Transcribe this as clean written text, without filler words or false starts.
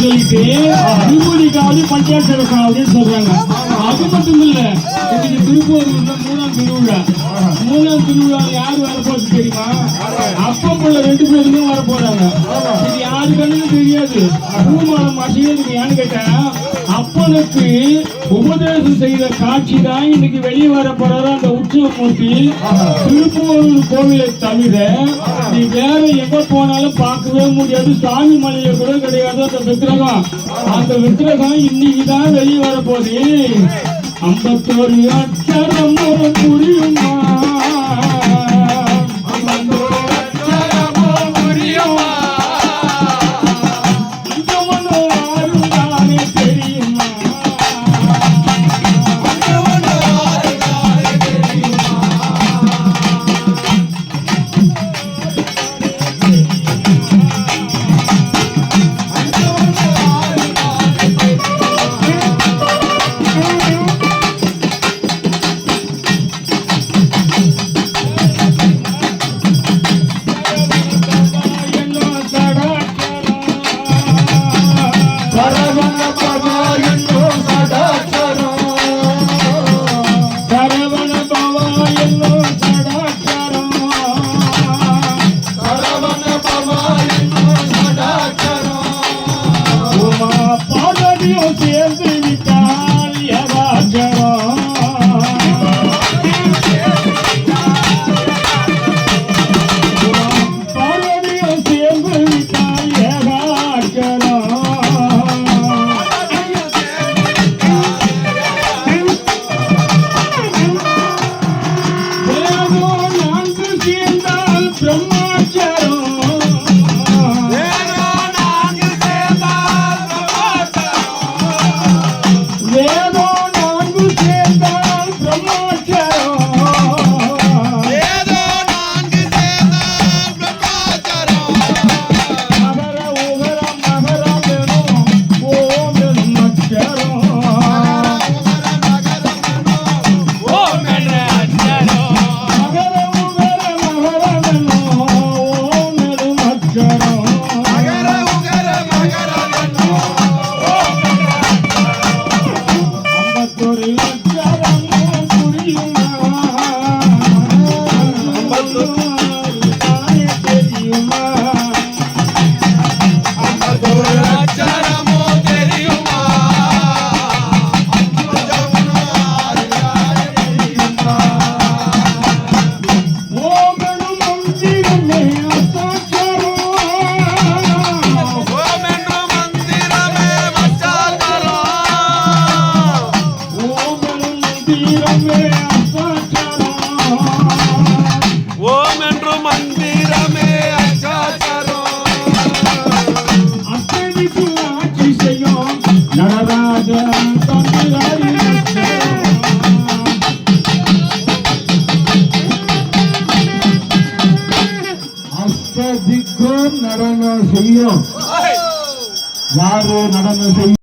சொல்லிட்டு விபூதி காவடி பஞ்சாட்சர காவடின்னு சொல்றாங்க. அது மட்டும் இல்ல, இன்னைக்கு திருப்பூர்ல மூணாம் திருவிழா யாரு வரப்போகுது தெரியுமா? அப்பா பிள்ளை 2 பேருமே வர போறாங்க. இது யாரு கண்ணுன்னு தெரியாது. பூமானம் அசையதுக்கு ஏன்னு கேட்டா, அப்பனுக்கு உபதேசம் செய்த காட்சி தான் இன்னைக்கு வெளியே வர போறாரு. அந்த உற்சவமூர்த்தி திருப்பூர் கோவிலை தவிர நீ வேற எங்க போனாலும் பார்க்கவே முடியாது. சுவாமி மலையில கூட கிடையாது அந்த விக்கிரகம். அந்த விக்கிரகம் இன்னைக்குதான் வெளியே வர போகுது. 51 அச்சரம் புரியுமா? நடனம் செய்யும். யாரு நடனம் செய்யும்?